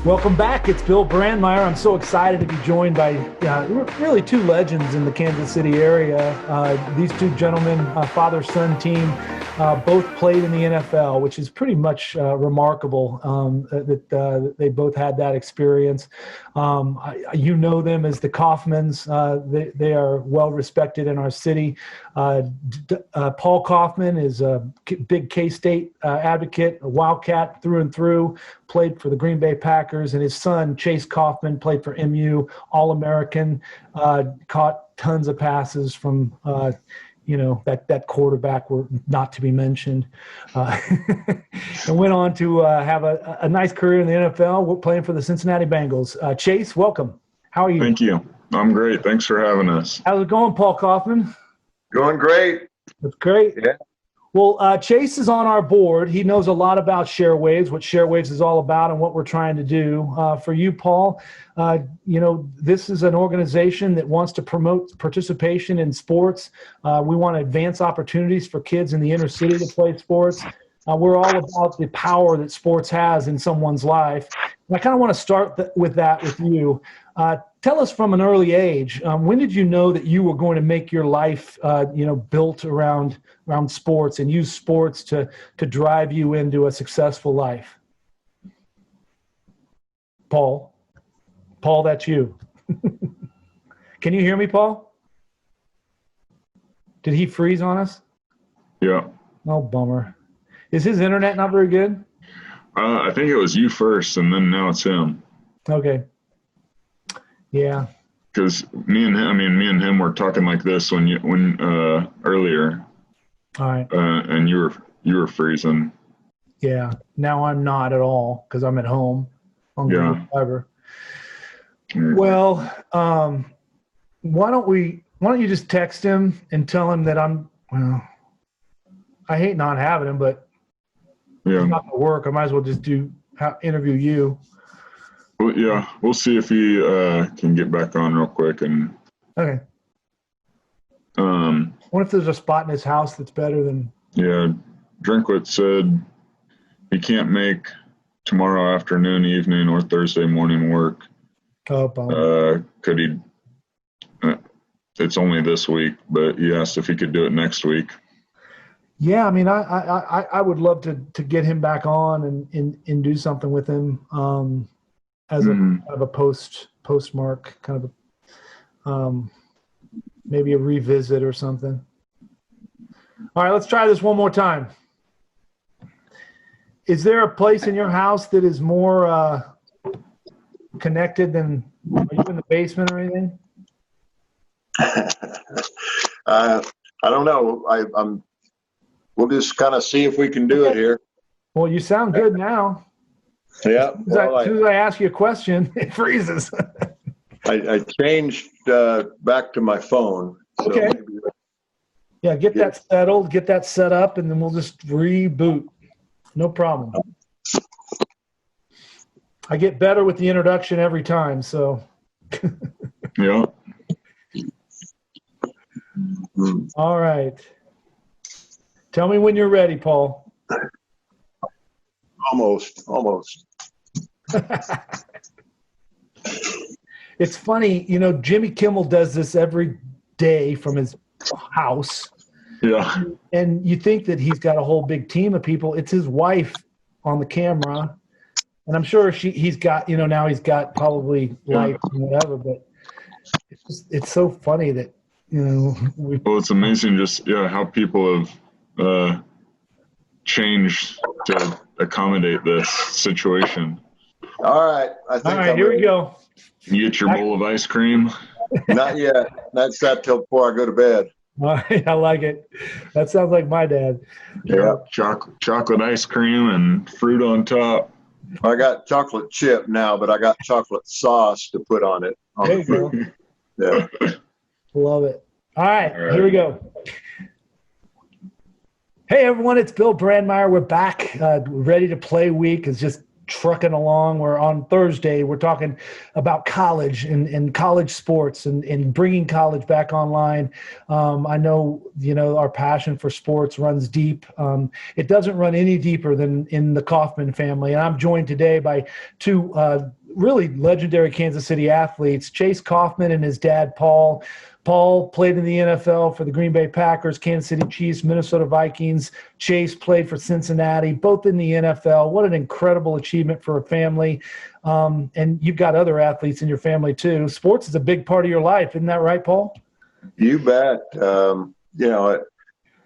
Welcome back. It's Bill Brandmeier. I'm so excited to be joined by really two legends in the Kansas City area. These two gentlemen, father-son team, both played in the NFL, which is pretty much remarkable that they both had that experience. You know them as the Coffmans. They are well respected in our city. Paul Coffman is a big K-State advocate, a Wildcat through and through, played for the Green Bay Packers, and his son, Chase Coffman, played for MU, All-American, caught tons of passes from, that quarterback were not to be mentioned, and went on to have a nice career in the NFL. We're playing for the Cincinnati Bengals. Chase, welcome. How are you? Thank you. I'm great. Thanks for having us. How's it going, Paul Coffman? Going great. That's great. Yeah. Well, Chase is on our board. He knows a lot about ShareWaves, what ShareWaves is all about, and what we're trying to do. For you, Paul, this is an organization that wants to promote participation in sports. We want to advance opportunities for kids in the inner city to play sports. We're all about the power that sports has in someone's life. And I kind of want to start with that with you. Tell us from an early age, when did you know that you were going to make your life, built around sports and use sports to drive you into a successful life? Paul, that's you. Can you hear me, Paul? Did he freeze on us? Yeah. Oh, bummer. Is his internet not very good? I think it was you first, and then now it's him. Okay. Yeah. Because me and him were talking like this when earlier. All right. And you were freezing. Yeah. Now I'm not at all because I'm at home. Yeah. Fiber. Well, why don't you just text him and tell him that I hate not having him, but yeah, it's not going to work. I might as well just interview you. Well, yeah, we'll see if he can get back on real quick. And okay. What if there's a spot in his house that's better than? Yeah, Drinkwitz said he can't make tomorrow afternoon, evening, or Thursday morning work. Oh, bummer. Could he? It's only this week, but he asked if he could do it next week. Yeah, I mean, I would love to get him back on and do something with him. As a kind of a postmark, kind of maybe a revisit or something. All right, let's try this one more time. Is there a place in your house that is more connected than? Are you in the basement or anything? I don't know. We'll just kind of see if we can do it here. Well, you sound good now. Yeah. As soon as I ask you a question, it freezes. I changed back to my phone. So okay. Yeah, get that settled, get that set up, and then we'll just reboot. No problem. I get better with the introduction every time, so. Yeah. All right. Tell me when you're ready, Paul. Almost. It's funny, Jimmy Kimmel does this every day from his house. Yeah. And you think that he's got a whole big team of people. It's his wife on the camera. And I'm sure he's got, now he's got probably lights and whatever, but it's so funny that, Well, it's amazing just, how people have changed to accommodate this situation. All right. All right, here we go. You get your bowl of ice cream? Not yet. That's that till before I go to bed. All right, I like it. That sounds like my dad. Yeah. Chocolate ice cream and fruit on top. I got chocolate chip now, but I got chocolate sauce to put on it. There you go. Yeah. Love it. All right, here we go. Hey, everyone, it's Bill Brandmeier. We're back. Ready to play week is just trucking along. Where on Thursday we're talking about college and college sports and bringing college back online. I know, our passion for sports runs deep. It doesn't run any deeper than in the Coffman family. And I'm joined today by two really legendary Kansas City athletes, Chase Coffman and his dad, Paul. Paul played in the NFL for the Green Bay Packers, Kansas City Chiefs, Minnesota Vikings. Chase played for Cincinnati, both in the NFL. What an incredible achievement for a family. And you've got other athletes in your family too. Sports is a big part of your life. Isn't that right, Paul? You bet.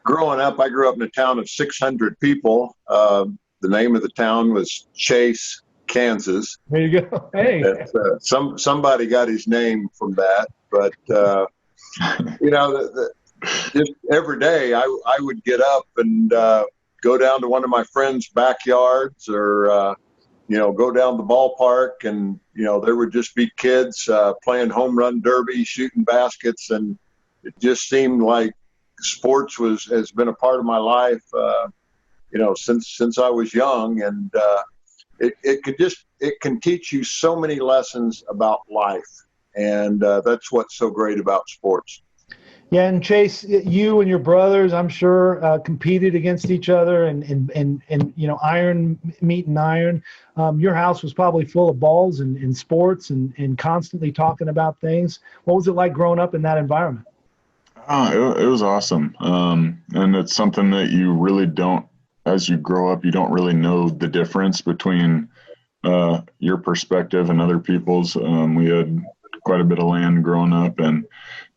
Growing up, I grew up in a town of 600 people. The name of the town was Chase, Kansas. There you go. Hey. Somebody got his name from that. But, just every day I would get up and go down to one of my friends' backyards or, go down the ballpark, and, there would just be kids playing home run derby, shooting baskets. And it just seemed like sports has been a part of my life, since I was young. And it can teach you so many lessons about life. And that's what's so great about sports. Yeah, and Chase, you and your brothers, I'm sure, competed against each other and iron meeting iron. Your house was probably full of balls and sports and constantly talking about things. What was it like growing up in that environment? It was awesome. And it's something that you really don't, as you grow up, you don't really know the difference between your perspective and other people's. We had quite a bit of land growing up and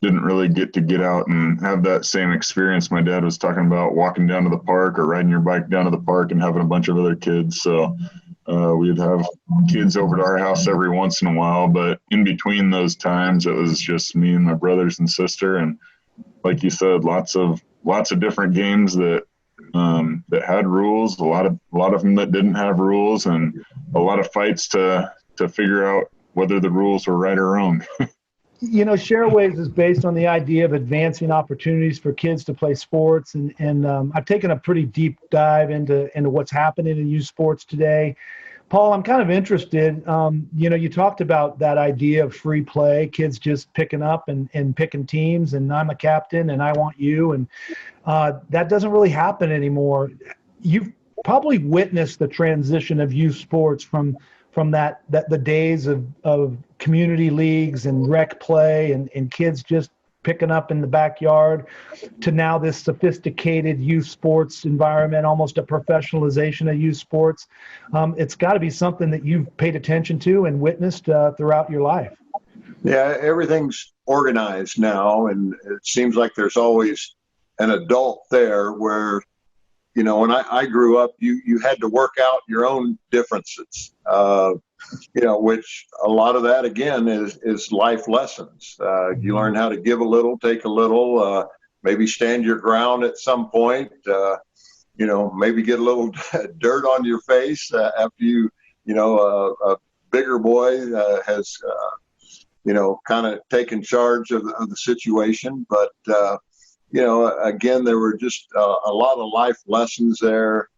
didn't really get out and have that same experience. My dad was talking about walking down to the park or riding your bike down to the park and having a bunch of other kids. So we'd have kids over to our house every once in a while, but in between those times, it was just me and my brothers and sister. And like you said, lots of different games that had rules, a lot of them that didn't have rules, and a lot of fights to figure out whether the rules were right or wrong. Shareways is based on the idea of advancing opportunities for kids to play sports. And I've taken a pretty deep dive into what's happening in youth sports today. Paul, I'm kind of interested. You talked about that idea of free play, kids just picking up and picking teams, and I'm a captain and I want you. And that doesn't really happen anymore. You've probably witnessed the transition of youth sports from the days of community leagues and rec play and kids just picking up in the backyard to now this sophisticated youth sports environment, almost a professionalization of youth sports. It's got to be something that you've paid attention to and witnessed throughout your life. Yeah, everything's organized now, and it seems like there's always an adult there where, when I grew up, you had to work out your own differences, which a lot of that, again, is life lessons. You learn how to give a little, take a little, maybe stand your ground at some point, maybe get a little dirt on your face after a bigger boy has, kind of taken charge of the situation. But, again, there were just a lot of life lessons there.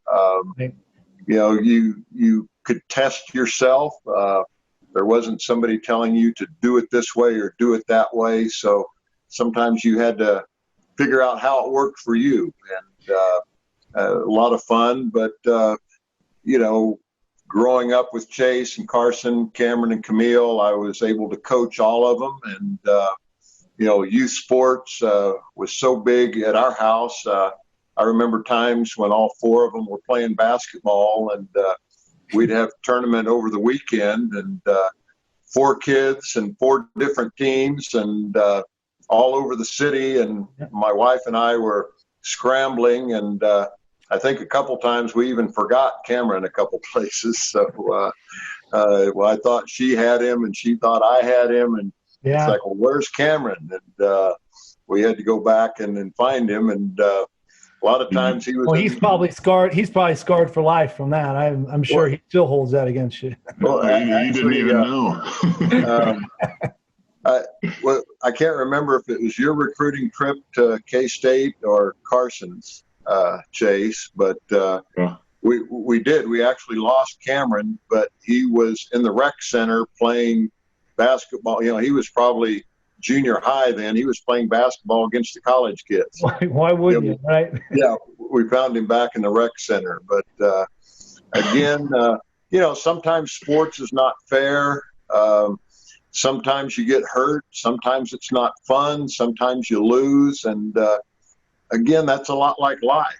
You could test yourself. There wasn't somebody telling you to do it this way or do it that way. So sometimes you had to figure out how it worked for you. And a lot of fun. But, growing up with Chase and Carson, Cameron and Camille, I was able to coach all of them. And, youth sports was so big at our house. I remember times when all four of them were playing basketball, and we'd have a tournament over the weekend, and 4 kids and 4 different teams, and all over the city. And my wife and I were scrambling, and I think a couple times we even forgot Cameron a couple places. So I thought she had him, and she thought I had him, and it's like, well, where's Cameron? And we had to go back and find him. And a lot of times he was. Well, he's probably scarred. He's probably scarred for life from that. I'm sure he still holds that against you. Well, you didn't even know. I can't remember if it was your recruiting trip to K-State or Carson's, Chase, but We did. We actually lost Cameron, but he was in the rec center playing basketball. You know, he was probably junior high then. He was playing basketball against the college kids. Why wouldn't you, right? Yeah, we found him back in the rec center. But again, you know, sometimes sports is not fair. Sometimes you get hurt. Sometimes it's not fun. Sometimes you lose. And again, that's a lot like life.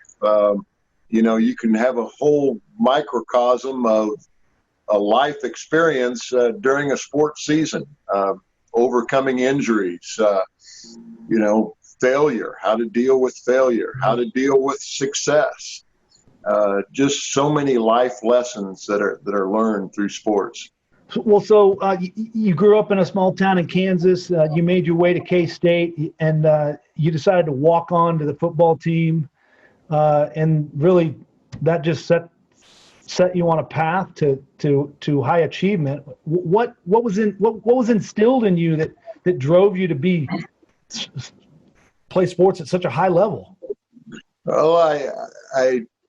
You know, you can have a whole microcosm of a life experience during a sports season, overcoming injuries, you know, failure, how to deal with failure, how to deal with success. Just so many life lessons that are learned through sports. Well, so you grew up in a small town in Kansas. You made your way to K-State, and you decided to walk on to the football team. And really, that just set you on a path to high achievement. What was instilled in you that drove you to play sports at such a high level? Well,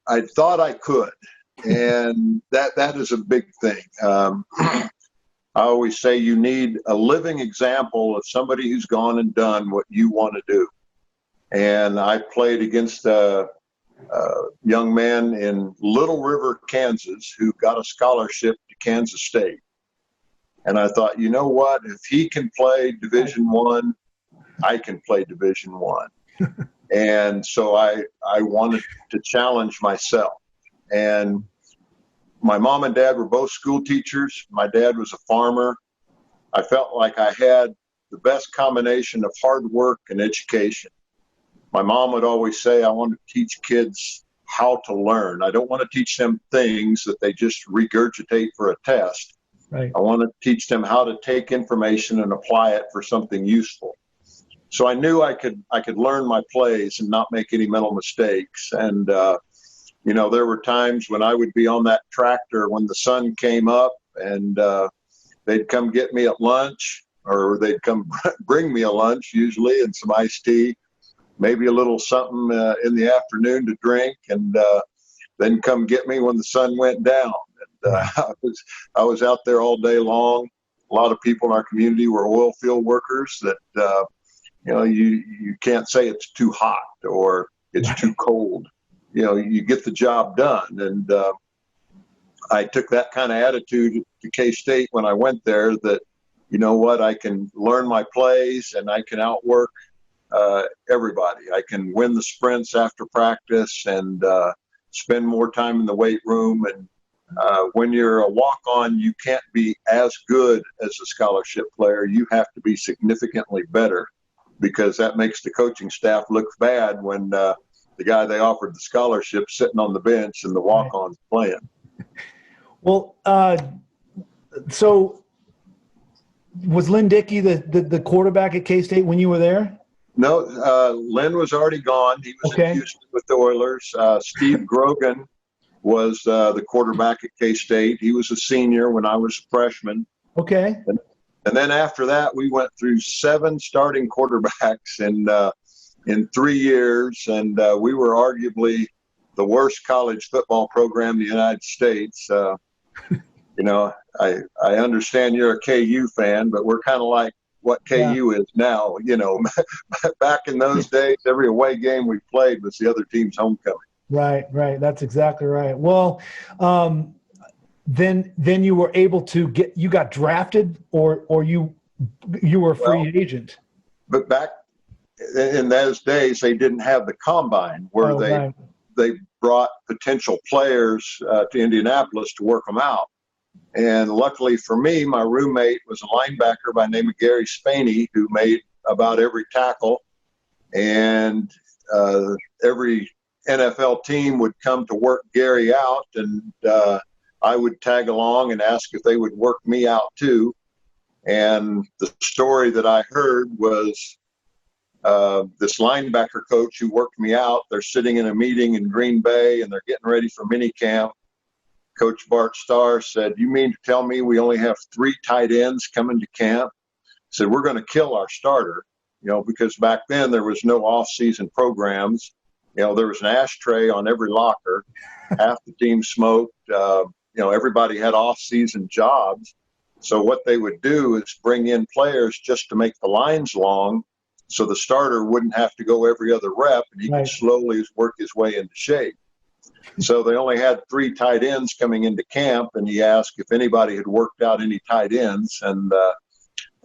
I thought I could, and that is a big thing. I always say you need a living example of somebody who's gone and done what you want to do. And I played against a young man in Little River, Kansas, who got a scholarship to Kansas State. And I thought, you know what? If he can play Division I can play Division I. And so I wanted to challenge myself. And my mom and dad were both school teachers. My dad was a farmer. I felt like I had the best combination of hard work and education. My mom would always say, I want to teach kids how to learn. I don't want to teach them things that they just regurgitate for a test. Right. I want to teach them how to take information and apply it for something useful. So I knew I could learn my plays and not make any mental mistakes. And, you know, there were times when I would be on that tractor when the sun came up, and they'd come get me at lunch, or they'd come bring me a lunch usually and some iced tea, maybe a little something in the afternoon to drink, and then come get me when the sun went down. And I was out there all day long. A lot of people in our community were oil field workers that, you know, you can't say it's too hot or it's too cold. You know, you get the job done. And I took that kind of attitude to K-State when I went there, that, you know what, I can learn my plays and I can outwork everybody. I can win the sprints after practice and spend more time in the weight room. And when you're a walk-on, you can't be as good as a scholarship player. You have to be significantly better, because that makes the coaching staff look bad when the guy they offered the scholarship sitting on the bench and the walk-on's playing. Well, so was Lynn Dickey the quarterback at K-State when you were there? No, Lynn was already gone. He was in Houston with the Oilers. Steve Grogan was the quarterback at K-State. He was a senior when I was a freshman. Okay. And then after that, we went through 7 starting quarterbacks in 3 years, and we were arguably the worst college football program in the United States. You know, I understand you're a KU fan, but we're kind of like what KU is now. You know, back in those days, every away game we played was the other team's homecoming. Right. That's exactly right. Well, then you were able to you got drafted, or you were a free agent. But back in those days, they didn't have the combine where they brought potential players to Indianapolis to work them out. And luckily for me, my roommate was a linebacker by the name of Gary Spaney, who made about every tackle. And every NFL team would come to work Gary out, and I would tag along and ask if they would work me out too. And the story that I heard was this linebacker coach who worked me out, they're sitting in a meeting in Green Bay and they're getting ready for mini camp. Coach Bart Starr said, "You mean to tell me we only have 3 tight ends coming to camp?" He said, "We're going to kill our starter," you know, because back then there was no off-season programs. there was an ashtray on every locker. Half the team smoked. Everybody had off-season jobs. So what they would do is bring in players just to make the lines long, so the starter wouldn't have to go every other rep, and he could slowly work his way into shape. So they only had 3 tight ends coming into camp, and he asked if anybody had worked out any tight ends, and the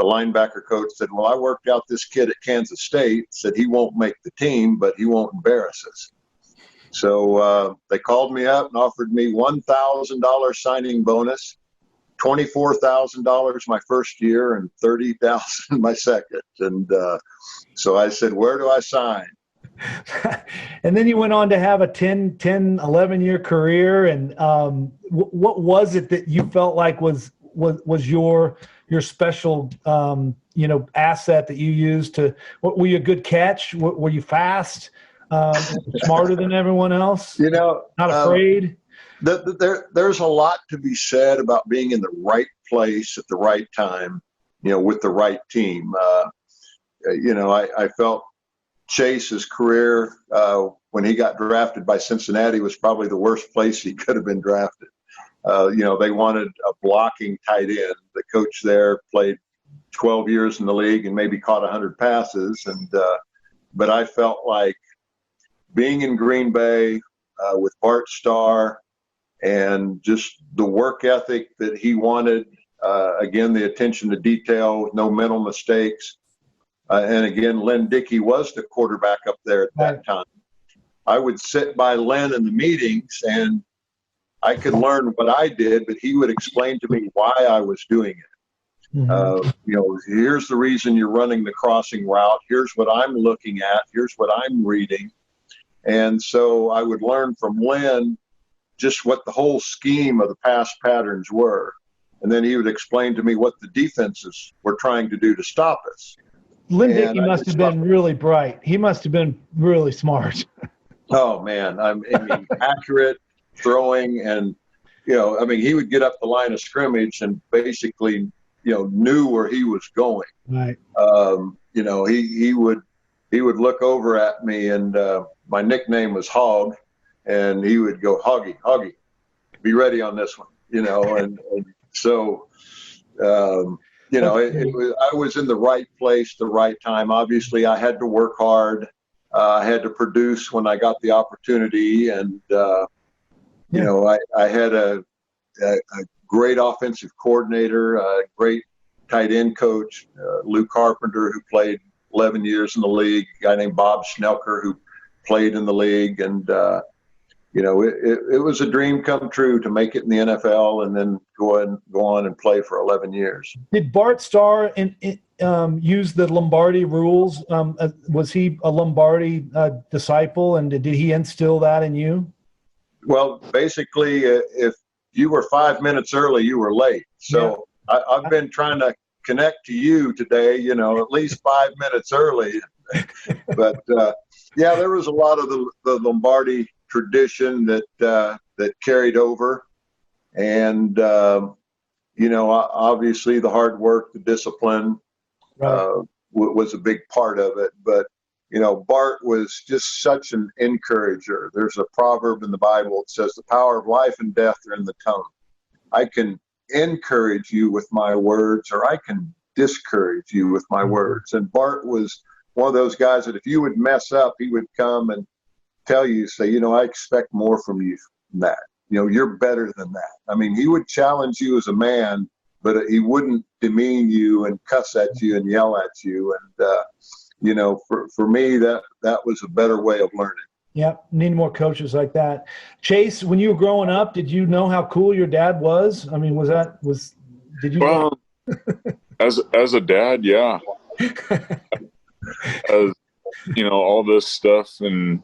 linebacker coach said, well, I worked out this kid at Kansas State, said he won't make the team, but he won't embarrass us. So they called me up and offered me $1,000 signing bonus, $24,000 my first year, and $30,000 my second. And so I said, where do I sign? And then you went on to have a 11-year career. And what was it that you felt like was your special, asset that you used to? Were you a good catch? Were you fast? Smarter than everyone else? Not afraid? There's a lot to be said about being in the right place at the right time, with the right team. I felt Chase's career when he got drafted by Cincinnati was probably the worst place he could have been drafted. They wanted a blocking tight end. The coach there played 12 years in the league and maybe caught 100 passes. But I felt like being in Green Bay with Bart Starr and just the work ethic that he wanted, again, the attention to detail, no mental mistakes. And again, Len Dickey was the quarterback up there at that time. I would sit by Len in the meetings, and I could learn what I did, but he would explain to me why I was doing it. Here's the reason you're running the crossing route. Here's what I'm looking at. Here's what I'm reading. And so I would learn from Len just what the whole scheme of the pass patterns were. And then he would explain to me what the defenses were trying to do to stop us. Len Dickey must have been really bright. He must have been really smart. Oh, man. I mean, accurate throwing, and, he would get up the line of scrimmage and basically, knew where he was going. Right. He would look over at me, and my nickname was Hog, and he would go, Hoggy, be ready on this one, and so, I was in the right place, the right time. Obviously, I had to work hard. I had to produce when I got the opportunity, and I had a great offensive coordinator, a great tight end coach, Lou Carpenter, who played 11 years in the league, a guy named Bob Schnelker, who played in the league, and it was a dream come true to make it in the NFL and then go on and play for 11 years. Did Bart Starr use the Lombardi rules? Was he a Lombardi disciple, and did he instill that in you? Well, basically, if you were 5 minutes early, you were late. So yeah. I've been trying to connect to you today, at least 5 minutes early. But, there was a lot of the Lombardi tradition that carried over, and obviously the hard work, the discipline was a big part of it. But Bart was just such an encourager. There's a proverb in the Bible that says the power of life and death are in the tongue. I can encourage you with my words, or I can discourage you with my words. And Bart was one of those guys that if you would mess up, he would come and tell you, say, I expect more from you than that. You're better than that. I mean, he would challenge you as a man, but he wouldn't demean you and cuss at you and yell at you. And, for me, that was a better way of learning. Yep. Need more coaches like that. Chase, when you were growing up, did you know how cool your dad was? I mean, did you? Well, as a dad, yeah. All this stuff and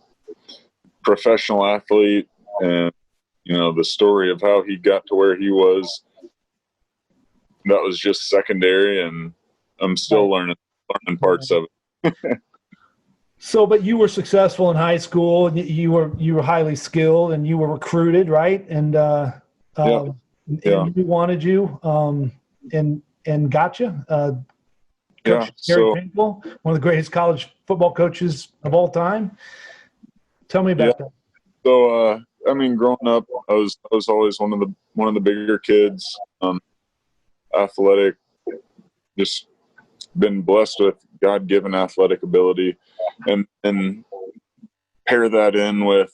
professional athlete, and the story of how he got to where he was, that was just secondary, and I'm still learning parts of it. So, but you were successful in high school, and you were highly skilled, and you were recruited, right? And and we wanted you, and got you. Coach Gary Pinkel, one of the greatest college football coaches of all time. Tell me about that. So, I mean, growing up, I was always one of the bigger kids, athletic, just been blessed with God-given athletic ability, and pair that in with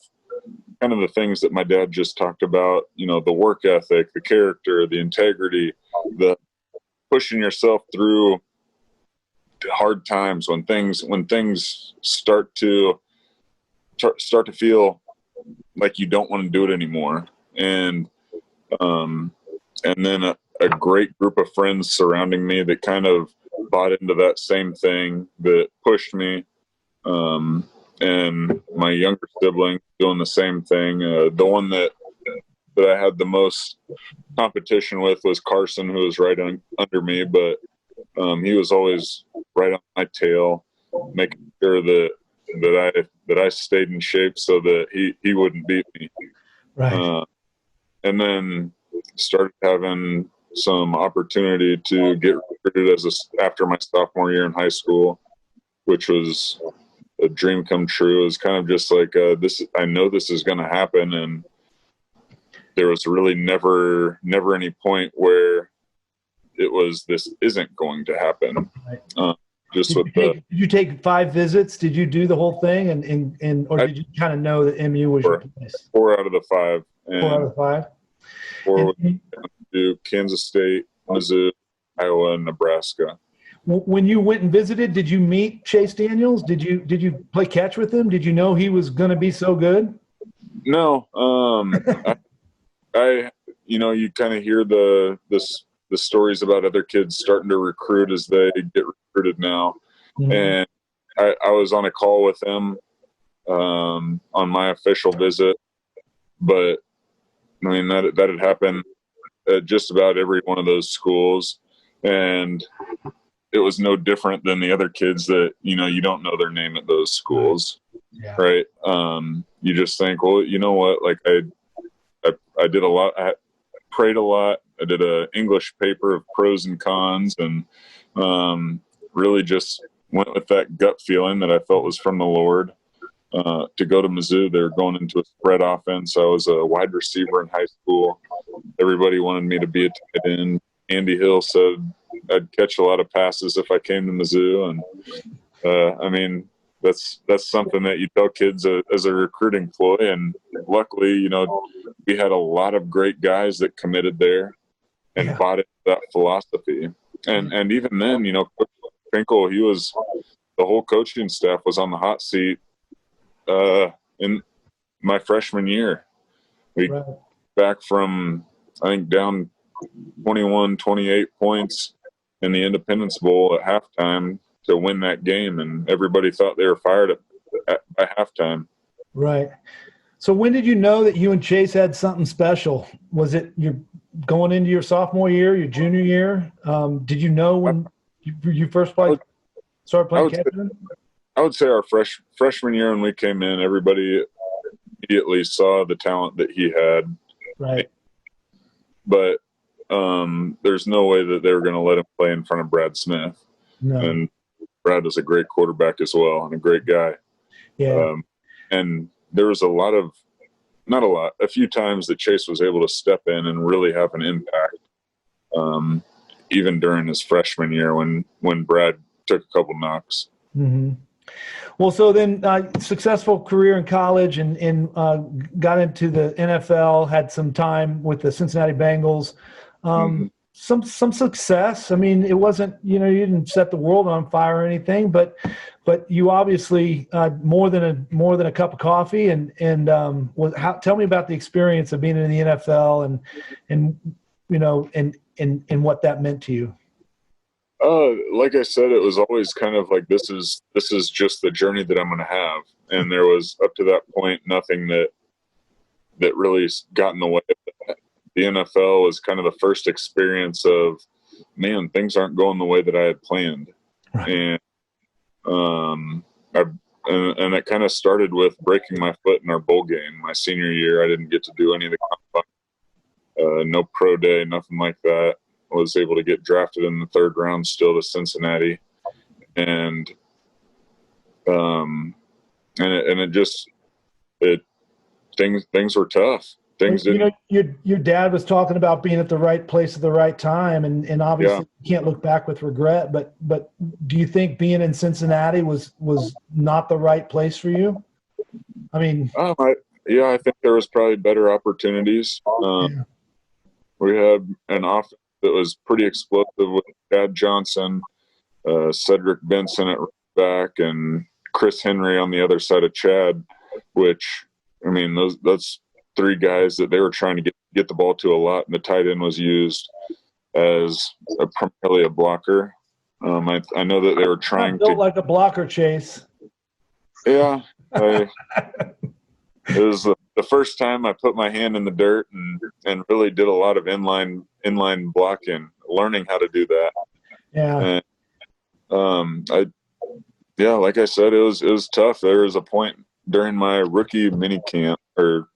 kind of the things that my dad just talked about, you know, the work ethic, the character, the integrity, the pushing yourself through hard times when things start to feel like you don't want to do it anymore. And then a great group of friends surrounding me that kind of bought into that same thing, that pushed me. And my younger sibling doing the same thing. The one that I had the most competition with was Carson, who was right under me, but he was always right on my tail, making sure that I stayed in shape so that he wouldn't beat me. Right. And then started having some opportunity to get recruited after my sophomore year in high school, which was a dream come true. It was kind of just like this. I know this is going to happen, and there was really never any point where it was this isn't going to happen. Right. Did you take 5 visits? Did you do the whole thing, or did you kind of know that MU was your place? 4 out of the 5. And 4 out of 5. 4 to Kansas State, Mizzou, Iowa, and Nebraska. When you went and visited, did you meet Chase Daniels? Did you play catch with him? Did you know he was going to be so good? No. I you know, you kind of hear the stories about other kids starting to recruit as they get recruited now. Mm-hmm. And I was on a call with him on my official visit, but I mean that had happened at just about every one of those schools, and it was no different than the other kids that, you know, you don't know their name at those schools. Yeah. Right. You just think, well, you know what, like I did a lot. I prayed a lot. I did a English paper of pros and cons, and really just went with that gut feeling that I felt was from the Lord. To go to Mizzou, they were going into a spread offense. I was a wide receiver in high school. Everybody wanted me to be a tight end. Andy Hill said I'd catch a lot of passes if I came to Mizzou, and I mean that's something that you tell kids as a recruiting ploy. And luckily, you know, we had a lot of great guys that committed there and bought into that philosophy. And even then, you know, Coach Finkel, the whole coaching staff was on the hot seat in my freshman year. We back from, I think, down 21, 28 points in the Independence Bowl at halftime to win that game, and everybody thought they were fired by halftime. Right. So when did you know that you and Chase had something special? Was it you're going into your sophomore year, your junior year? Did you know when you first started playing catch? I would say our freshman year when we came in, everybody immediately saw the talent that he had. Right. But there's no way that they were going to let him play in front of Brad Smith. No. And Brad is a great quarterback as well and a great guy. Yeah. And there was a few times that Chase was able to step in and really have an impact, even during his freshman year when Brad took a couple knocks. Mm-hmm. Well, so then successful career in college and got into the NFL, had some time with the Cincinnati Bengals. Some success. I mean, it wasn't, you know, you didn't set the world on fire or anything, but you obviously more than a cup of coffee. And tell me about the experience of being in the NFL and you know and what that meant to you. Like I said, it was always kind of like this is just the journey that I'm going to have, and there was up to that point nothing that really got in the way of that. The NFL was kind of the first experience of, man, things aren't going the way that I had planned. Right. And it kind of started with breaking my foot in our bowl game. My senior year, I didn't get to do any of the combine, no pro day, nothing like that. I was able to get drafted in the 3rd round still to Cincinnati. And it just things were tough. Things You know, didn't. your dad was talking about being at the right place at the right time, and Yeah. obviously you can't look back with regret. But do you think being in Cincinnati was not the right place for you? I mean, I think there was probably better opportunities. yeah, We had an offense that was pretty explosive with Chad Johnson, Cedric Benson at running back, and Chris Henry on the other side of Chad. Which, I mean, that's three guys that they were trying to get the ball to a lot, and the tight end was used as primarily a blocker. I know that they were trying not built to. like a blocker, Chase. Yeah, it was the first time I put my hand in the dirt and really did a lot of inline blocking, learning how to do that. Yeah. And like I said, it was tough. There was a point during my rookie mini camp or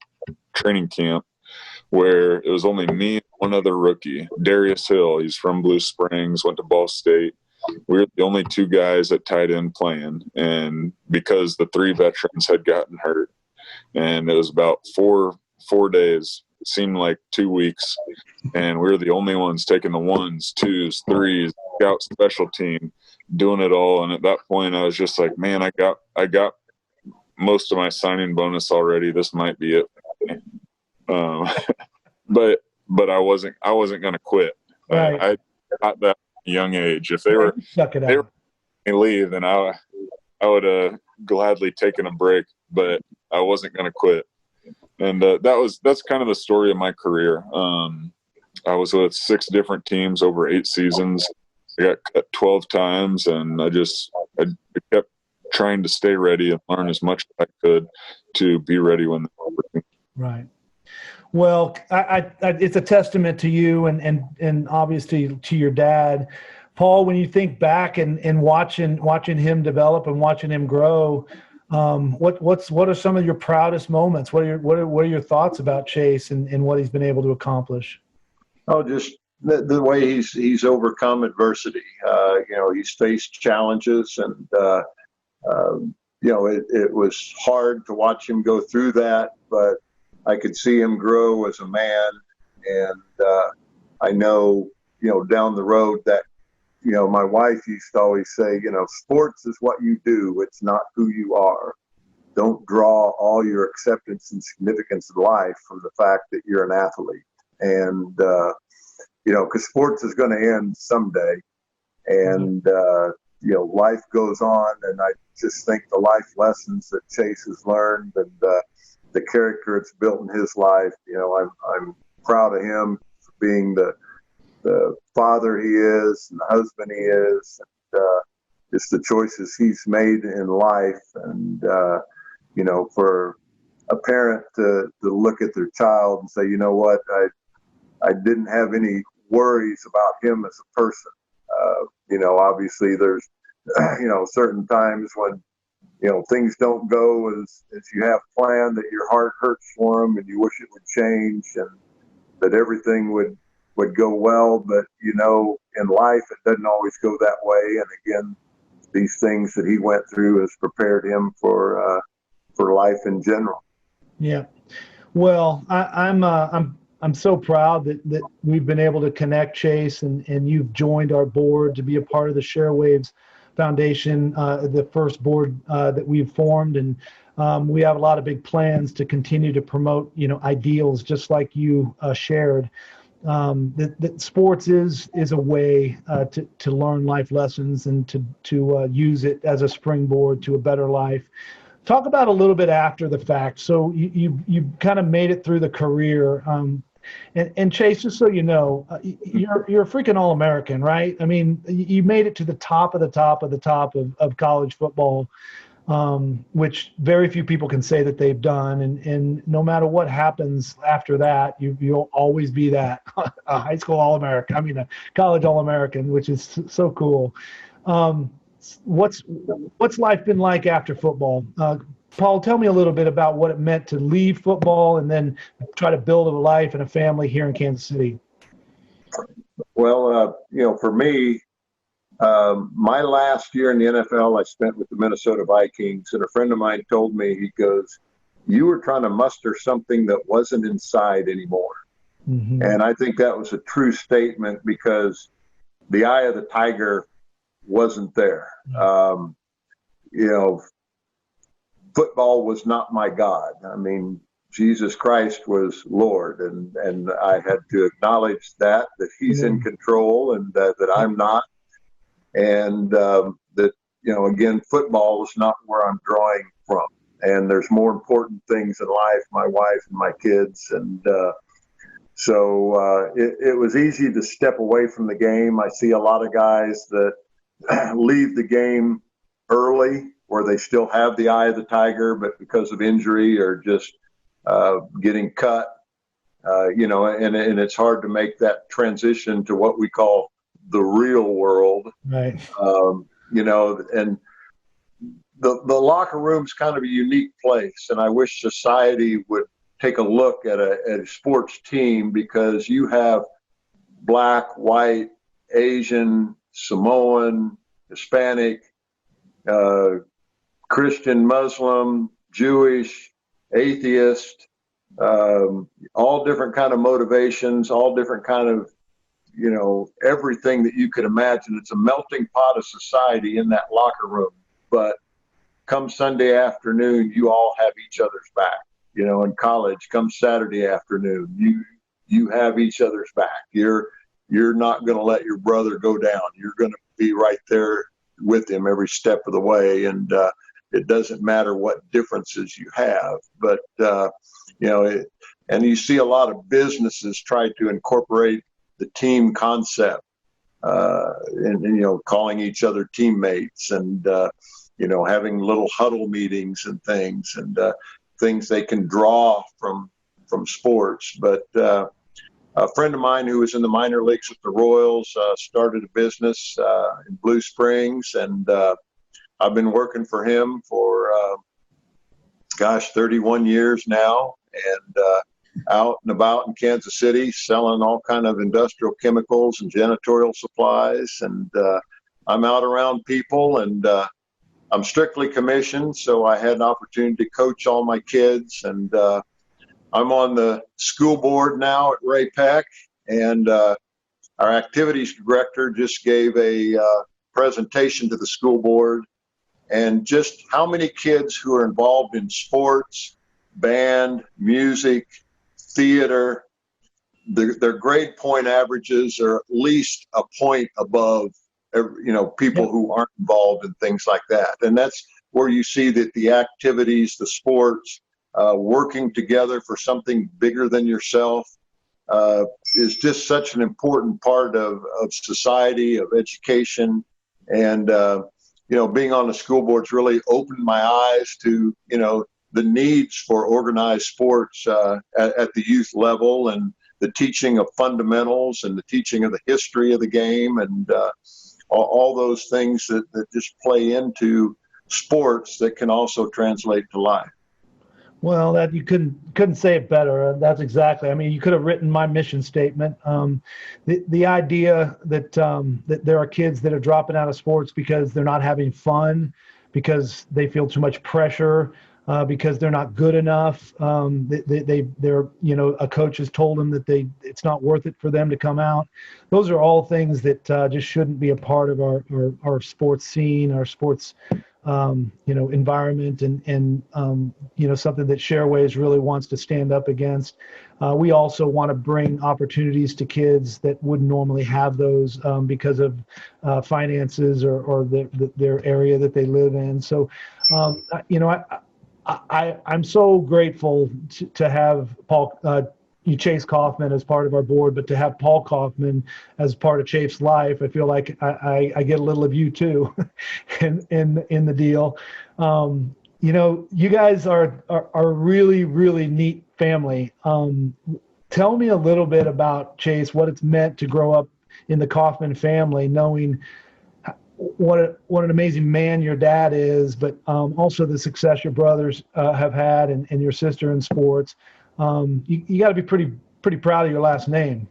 training camp where it was only me and one other rookie, Darius Hill. He's from Blue Springs, went to Ball State. We were the only two guys at tight end playing, and because the three veterans had gotten hurt, and it was about four days, it seemed like 2 weeks, and we were the only ones taking the ones, twos, threes, scout special team, doing it all. And at that point, I was just like, man, I got most of my signing bonus already. This might be it. But I wasn't going to quit. Right. I got that at a young age. If they were Suck it they were out. going to leave, then I would have gladly taken a break. But I wasn't going to quit. And that's kind of the story of my career. I was with 6 different teams over 8 seasons. I got cut 12 times, and I kept trying to stay ready and learn as much as I could to be ready when they were ready. Right. Well, it's a testament to you and obviously to your dad, Paul. When you think back and watching him develop and watching him grow, what are some of your proudest moments? What are your thoughts about Chase and what he's been able to accomplish? Oh, just the way he's overcome adversity. He's faced challenges, and it was hard to watch him go through that, but I could see him grow as a man. And I know, down the road that, my wife used to always say, sports is what you do. It's not who you are. Don't draw all your acceptance and significance in life from the fact that you're an athlete. And, because sports is going to end someday. And, life goes on. And I just think the life lessons that Chase has learned and the character it's built in his life, I'm proud of him for being the father he is and the husband he is, and just the choices he's made in life. And, for a parent to look at their child and say, you know what, I didn't have any worries about him as a person. Obviously there's, certain times when, things don't go as you have planned, that your heart hurts for them and you wish it would change and that everything would go well. But, in life, it doesn't always go that way. And again, these things that he went through has prepared him for life in general. Yeah. Well, I'm so proud that we've been able to connect, Chase, and you've joined our board to be a part of the Sharewaves Foundation, the first board that we've formed. And we have a lot of big plans to continue to promote, ideals just like you shared. That sports is a way to learn life lessons and to use it as a springboard to a better life. Talk about a little bit after the fact. So you kind of made it through the career. And Chase, just so you know, you're a freaking All-American, right? I mean, you made it to the top of the top of the top of college football, which very few people can say that they've done. And no matter what happens after that, you'll always be that a high school All-American. I mean, a college All-American, which is so cool. What's life been like after football? Paul, tell me a little bit about what it meant to leave football and then try to build a life and a family here in Kansas City. Well, for me, my last year in the NFL, I spent with the Minnesota Vikings, and a friend of mine told me, he goes, you were trying to muster something that wasn't inside anymore. Mm-hmm. And I think that was a true statement because the eye of the tiger wasn't there. You know, football was not my God. I mean, Jesus Christ was Lord, and I had to acknowledge that He's in control and that I'm not, and that, you know, again, football is not where I'm drawing from, and there's more important things in life, my wife and my kids, and so it was easy to step away from the game. I see a lot of guys that leave the game early where they still have the eye of the tiger, but because of injury or just getting cut, you know, and it's hard to make that transition to what we call the real world. Right. You know, and the locker room's kind of a unique place, and I wish society would take a look at a sports team, because you have black, white, Asian, Samoan, Hispanic, Christian, Muslim, Jewish, atheist, all different kind of motivations, all different kind of, you know, everything that you could imagine. It's a melting pot of society in that locker room. But come Sunday afternoon, you all have each other's back. You know, in college, come Saturday afternoon, you have each other's back. You're not going to let your brother go down. You're going to be right there with him every step of the way. And it doesn't matter what differences you have. But, you know, and you see a lot of businesses try to incorporate the team concept, and, you know, calling each other teammates and, you know, having little huddle meetings and things, and things they can draw from sports. But a friend of mine who was in the minor leagues with the Royals started a business in Blue Springs, and I've been working for him for 31 years now, and out and about in Kansas City selling all kind of industrial chemicals and janitorial supplies, and I'm out around people, and I'm strictly commissioned, so I had an opportunity to coach all my kids, and I'm on the school board now at Ray Peck, and our activities director just gave a presentation to the school board, and just how many kids who are involved in sports, band, music, theater, their grade point averages are at least a point above, you know, people who aren't involved in things like that. And that's where you see that the activities, the sports, working together for something bigger than yourself is just such an important part of society, of education. And, you know, being on the school board's really opened my eyes to, you know, the needs for organized sports at the youth level, and the teaching of fundamentals and the teaching of the history of the game, and all those things that just play into sports that can also translate to life. Well, that you couldn't say it better. That's exactly. I mean, you could have written my mission statement. The idea that that there are kids that are dropping out of sports because they're not having fun, because they feel too much pressure, because they're not good enough. They're, you know, a coach has told them that it's not worth it for them to come out. Those are all things that just shouldn't be a part of our sports scene, our sports you know, environment, and you know, something that Shareways really wants to stand up against. We also want to bring opportunities to kids that wouldn't normally have those because of finances or their area that they live in. So, you know, I'm so grateful to have Chase Coffman as part of our board, but to have Paul Coffman as part of Chafe's life, I feel like I get a little of you too in the deal. You know, you guys are a really, really neat family. Tell me a little bit about, Chase, what it's meant to grow up in the Coffman family, knowing what an amazing man your dad is, but also the success your brothers have had, and your sister in sports. You got to be pretty proud of your last name.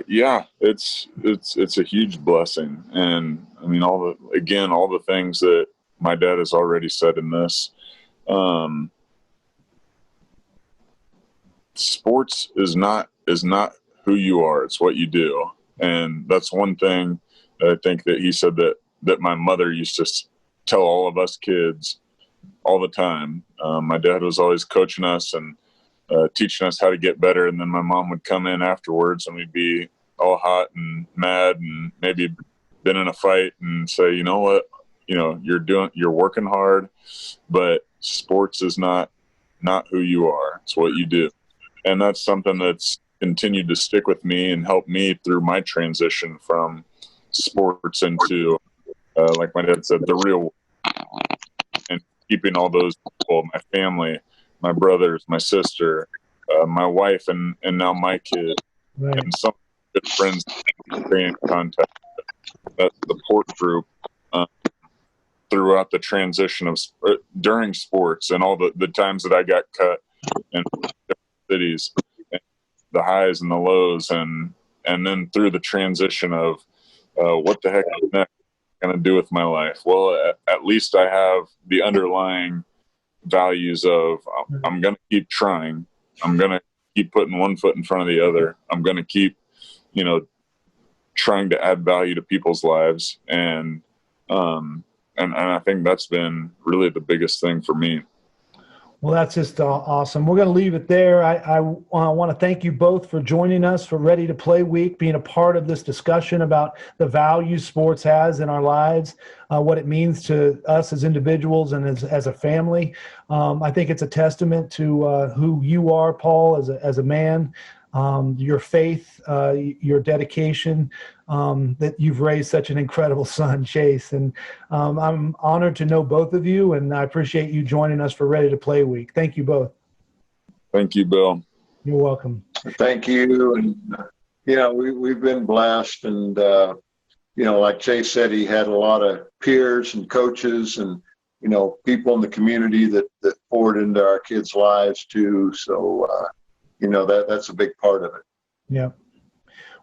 Yeah, it's a huge blessing. And I mean, all the things that my dad has already said in this, sports is not who you are. It's what you do. And that's one thing that I think that he said that my mother used to tell all of us kids all the time. My dad was always coaching us and teaching us how to get better. And then my mom would come in afterwards and we'd be all hot and mad and maybe been in a fight and say, you know what, you're working hard, but sports is not who you are. It's what you do. And that's something that's continued to stick with me and help me through my transition from sports into, like my dad said, the real world, and keeping all those people, my family, my brothers, my sister, my wife, and now my kid, Right. and some good friends stay in contact. That support group throughout the transition of during sports and all the times that I got cut in different cities, and the highs and the lows, and then through the transition of what the heck is next going to do with my life. Well, at least I have the underlying values of I'm going to keep trying. I'm going to keep putting one foot in front of the other. I'm going to keep, trying to add value to people's lives. And I think that's been really the biggest thing for me. Well, that's just awesome. We're going to leave it there. I want to thank you both for joining us for Ready to Play Week, being a part of this discussion about the value sports has in our lives, what it means to us as individuals and as a family. I think it's a testament to who you are, Paul, as a man, your faith, your dedication, that you've raised such an incredible son, Chase. And I'm honored to know both of you, and I appreciate you joining us for Ready to Play Week. Thank you both. Thank you, Bill. You're welcome. Thank you. And, we've been blessed. And, like Chase said, he had a lot of peers and coaches and, people in the community that poured into our kids' lives too. So, that's a big part of it. Yeah.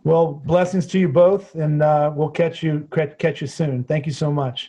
Well, blessings to you both, and we'll catch you soon. Thank you so much.